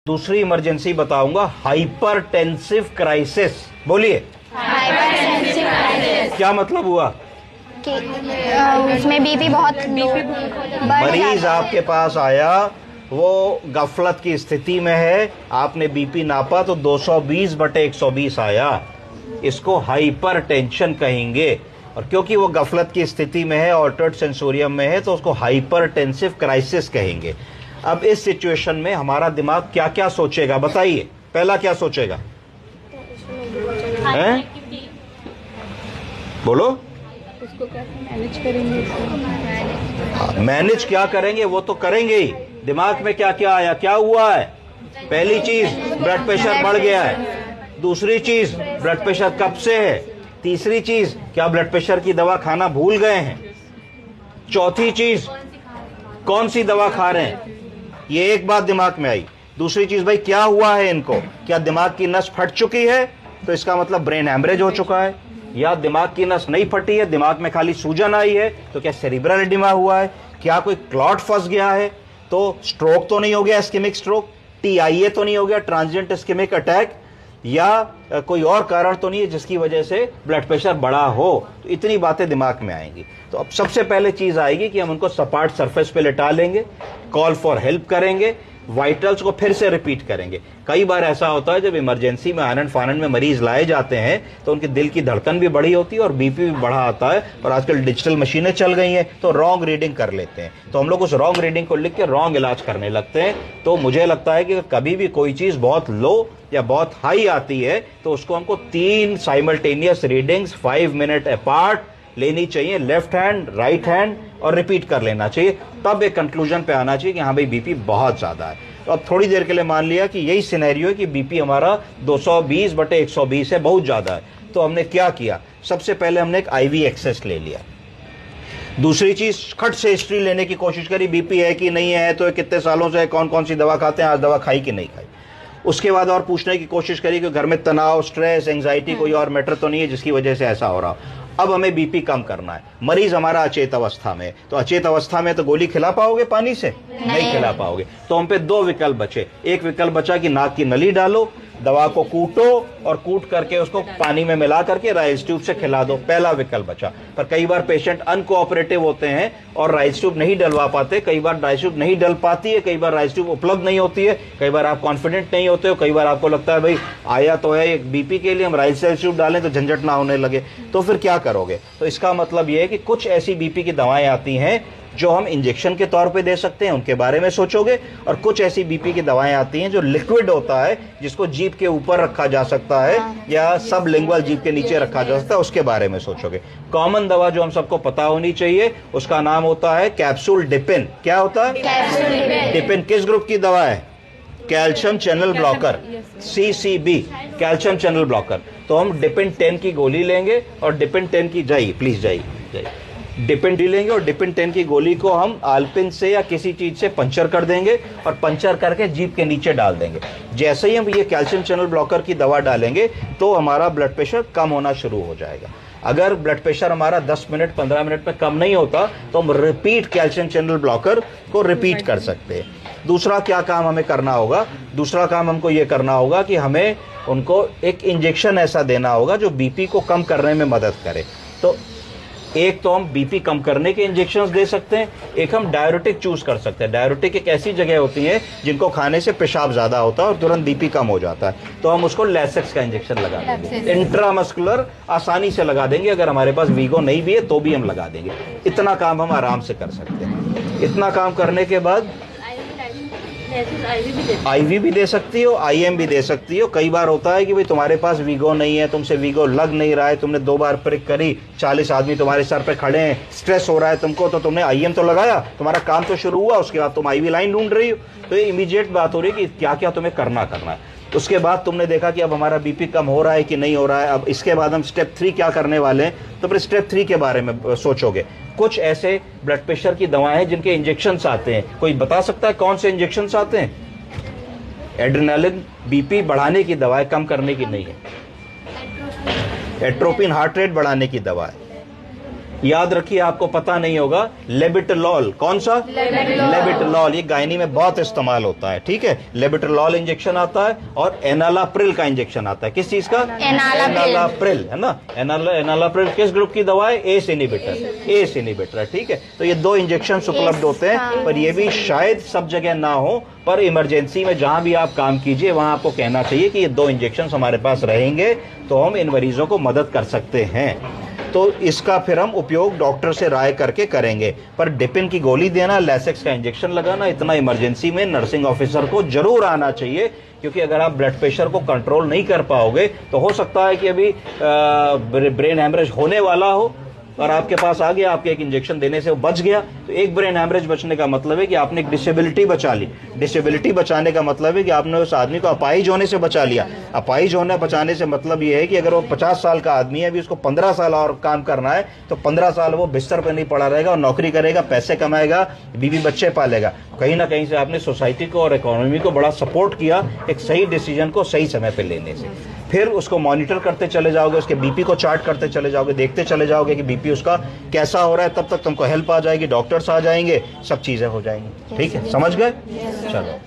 दूसरी इमरजेंसी बताऊंगा, hypertensive crisis. बोलिए, हाइपरटेंसिव क्राइसिस। क्या मतलब हुआ? कि उसमें बीपी बहुत लो बढ़ मरीज जाता है। आपके पास आया, वो गफलत की स्थिति में है, आपने बीपी नापा तो 220/120 आया। इसको हाइपरटेंशन कहेंगे। और क्योंकि वो गफलत की स्थिति में है, ऑल्टर्ड सेंसोरियम में है, तो उसको हाइपरटेंसिव क्राइसिस कहेंगे। अब इस सिचुएशन में हमारा दिमाग क्या क्या सोचेगा बताइए? पहला क्या सोचेगा? हैं? बोलो। उसको कैसे मैनेज करेंगे? मैनेज क्या करेंगे? वो तो करेंगे ही। दिमाग में क्या क्या आया, क्या हुआ है? पहली चीज, ब्लड प्रेशर बढ़ गया है। दूसरी चीज, ब्लड प्रेशर कब से है। तीसरी चीज, क्या ब्लड प्रेशर की दवा खाना भूल गए हैं। चौथी चीज, कौन सी दवा खा रहे हैं। ये एक बात दिमाग में आई। दूसरी चीज, भाई क्या हुआ है इनको, क्या दिमाग की नस फट चुकी है, तो इसका मतलब ब्रेन हैमरेज हो चुका है, या दिमाग की नस नहीं फटी है, दिमाग में खाली सूजन आई है, तो क्या सेरिब्रल एडिमा हुआ है, क्या कोई क्लॉट फंस गया है, तो स्ट्रोक तो नहीं हो गया, इस्केमिक स्ट्रोक, टीआईए तो नहीं हो गया, ट्रांजिएंट इस्केमिक अटैक, या कोई और कारण तो नहीं है जिसकी वजह से ब्लड प्रेशर बढ़ा हो। तो इतनी बातें दिमाग में आएंगी। तो अब सबसे पहले चीज आएगी कि हम उनको सपाट सरफेस पे लेटा लेंगे, कॉल फॉर हेल्प करेंगे, वाइटल्स को फिर से रिपीट करेंगे। कई बार ऐसा होता है जब इमरजेंसी में आनंद फानंद में मरीज लाए जाते हैं तो उनके दिल की धड़कन भी बढ़ी होती है और बीपी भी बढ़ा आता है, और आजकल डिजिटल मशीनें चल गई हैं तो रॉन्ग रीडिंग कर लेते हैं। तो हम लोग उस रॉन्ग रीडिंग को लिख के रॉन्ग इलाज करने लगते हैं। तो मुझे लगता है कि कभी भी कोई चीज बहुत लो या बहुत हाई आती है तो उसको हमको 3 साइमल्टेनियस रीडिंग्स 5 मिनट अपार्ट लेनी चाहिए, लेफ्ट हैंड, राइट हैंड, और रिपीट कर लेना चाहिए। तब एक कंक्लूजन पे आना चाहिए कि हाँ भाई बीपी बहुत ज्यादा है। तो अब थोड़ी देर के लिए मान लिया कि यही सिनेरियो है कि बीपी हमारा 220/120 है, बहुत ज्यादा है। तो हमने क्या किया, सबसे पहले हमने एक आईवी एक्सेस ले लिया। दूसरी चीज, खट से हिस्ट्री लेने की कोशिश करी, बीपी है कि नहीं है, तो कितने सालों से, कौन कौन सी दवा खाते हैं, आज दवा खाई कि नहीं खाई। उसके बाद और पूछने की कोशिश करी कि घर में तनाव, स्ट्रेस, एंजाइटी, कोई और मैटर तो नहीं है जिसकी वजह से ऐसा हो रहा हो। अब हमें बीपी कम करना है। मरीज हमारा अचेत अवस्था में, तो अचेत अवस्था में तो गोली खिला पाओगे पानी से? नहीं खिला पाओगे। तो हम पे 2 विकल्प बचे। एक विकल्प बचा कि नाक की नली डालो, दवा को कूटो और कूट करके उसको पानी में मिला करके राइस ट्यूब से खिला दो, पहला विकल्प बचा। पर कई बार पेशेंट अनकोऑपरेटिव होते हैं और राइस ट्यूब नहीं डलवा पाते, कई बार राइस ट्यूब नहीं डल पाती है, कई बार राइस ट्यूब उपलब्ध नहीं होती है, कई बार आप कॉन्फिडेंट नहीं होते हो, कई बार आपको लगता है भाई आया तो है एक बीपी के लिए, हम राइस ट्यूब डालें तो झंझट ना होने लगे, तो फिर क्या करोगे। तो इसका मतलब यह है कि कुछ ऐसी बीपी की दवाएं आती हैं जो हम इंजेक्शन के तौर पे दे सकते हैं, उनके बारे में सोचोगे। और कुछ ऐसी बीपी की दवाएं आती हैं जो लिक्विड होता है, जिसको जीभ के ऊपर रखा जा सकता है या सब लिंगुअल जीभ के नीचे रखा जा सकता है, उसके बारे में सोचोगे। कॉमन दवा जो हम सबको पता होनी चाहिए उसका नाम होता है कैप्सूल डिपिन। क्या होता है? कैप्सूल डिपिन किस ग्रुप की दवा है? Calcium channel blocker, CCB, calcium channel blocker. तो हम डिपिन 10 की गोली लेंगे और डिपिन 10 की, जाइए प्लीज जाइए, डिपिन डी लेंगे और डिपिन 10 की गोली को हम आलपिन से या किसी चीज से पंचर कर देंगे और पंचर करके जीभ के नीचे डाल देंगे। जैसे ही हम ये कैल्शियम चैनल ब्लॉकर की दवा डालेंगे तो हमारा ब्लड प्रेशर कम होना शुरू हो जाएगा। अगर ब्लड प्रेशर हमारा 10 मिनट 15 मिनट में कम नहीं होता तो हम रिपीट कैल्शियम चैनल ब्लॉकर को रिपीट कर सकते हैं। दूसरा क्या काम हमें करना होगा? दूसरा काम हमको ये करना होगा कि हमें उनको एक इंजेक्शन ऐसा देना होगा जो बीपी को कम करने में मदद करे। तो एक तो हम बीपी कम करने के इंजेक्शंस दे सकते हैं, एक हम डायरेटिक चूज कर सकते हैं। डायरेटिक एक ऐसी जगह होती है जिनको खाने से पेशाब ज्यादा होता है और तुरंत बीपी कम हो जाता है, तो हम उसको लैसेक्स का इंजेक्शन लगा देंगे, इंट्रामस्कुलर आसानी से लगा देंगे। अगर हमारे पास वीगो नहीं भी है तो भी हम लगा देंगे। इतना काम हम आराम से कर सकते हैं। इतना काम करने के बाद आईवी भी दे सकती हो, IM भी दे सकती हो। कई बार होता है कि भाई तुम्हारे पास वीगो नहीं है, तुमसे वीगो लग नहीं रहा है, तुमने 2 बार प्रिक करी, 40 आदमी तुम्हारे सर पे खड़े हैं, स्ट्रेस हो रहा है तुमको, तो तुमने IM तो लगाया, तुम्हारा काम तो शुरू हुआ, उसके बाद तुम IV लाइन ढूंढ रही हो। तो ये इमीडिएट बात हो रही है कि क्या क्या तुम्हें करना है। उसके बाद तुमने देखा कि अब हमारा बीपी कम हो रहा है कि नहीं हो रहा है। अब इसके बाद हम स्टेप 3 क्या करने वाले हैं, तो फिर स्टेप 3 के बारे में सोचोगे। कुछ ऐसे ब्लड प्रेशर की दवाएं हैं जिनके इंजेक्शंस आते हैं। कोई बता सकता है कौन से इंजेक्शंस आते हैं? एड्रेनालिन बीपी बढ़ाने की दवा है, कम करने की नहीं है। एट्रोपिन हार्ट रेट बढ़ाने की दवा है। याद रखिए, आपको पता नहीं होगा, लेबिटलॉल। कौन सा? लेबिटलॉल। ये गायनी में बहुत इस्तेमाल होता है, ठीक है। लेबिटलॉल इंजेक्शन आता है और एनालाप्रिल का इंजेक्शन आता है। किस चीज का? एनालाप्रिल, है ना। एनालाप्रिल किस ग्रुप की दवा है? ACE inhibitor. एस इनहिबिटर, ठीक है। तो ये 2 इंजेक्शन उपलब्ध होते हैं, पर ये भी शायद सब जगह ना हो, पर इमरजेंसी में जहां भी आप काम कीजिए वहां आपको कहना चाहिए कि ये 2 इंजेक्शन हमारे पास रहेंगे, तो हम इन मरीजों को मदद कर सकते हैं। तो इसका फिर हम उपयोग डॉक्टर से राय करके करेंगे। पर डिपिन की गोली देना, लेसेक्स का इंजेक्शन लगाना, इतना इमरजेंसी में नर्सिंग ऑफिसर को जरूर आना चाहिए, क्योंकि अगर आप ब्लड प्रेशर को कंट्रोल नहीं कर पाओगे तो हो सकता है कि अभी ब्रेन हैमरेज होने वाला हो और आपके पास आ गया, आपके एक इंजेक्शन देने से वो बच गया। तो एक ब्रेन हैमरेज बचने का मतलब है कि आपने एक डिसेबिलिटी बचा ली। डिसेबिलिटी बचाने का मतलब है कि आपने उस आदमी को अपाहिज होने से बचा लिया। अपाहिज होने बचाने से मतलब ये है कि अगर वो 50 साल का आदमी है, अभी उसको 15 साल और काम करना है, तो 15 साल वो बिस्तर पर नहीं पड़ा रहेगा और नौकरी करेगा, पैसे कमाएगा, बीवी बच्चे पालेगा। कहीं ना कहीं से आपने सोसाइटी को और इकोनॉमी को बड़ा सपोर्ट किया एक सही डिसीजन को सही समय पर लेने से। फिर उसको मॉनिटर करते चले जाओगे, उसके बीपी को चार्ट करते चले जाओगे, देखते चले जाओगे कि बीपी उसका कैसा हो रहा है। तब तक तुमको हेल्प आ जाएगी, डॉक्टर्स आ जाएंगे, सब चीजें हो जाएंगी। ठीक है, समझ गए? चलो।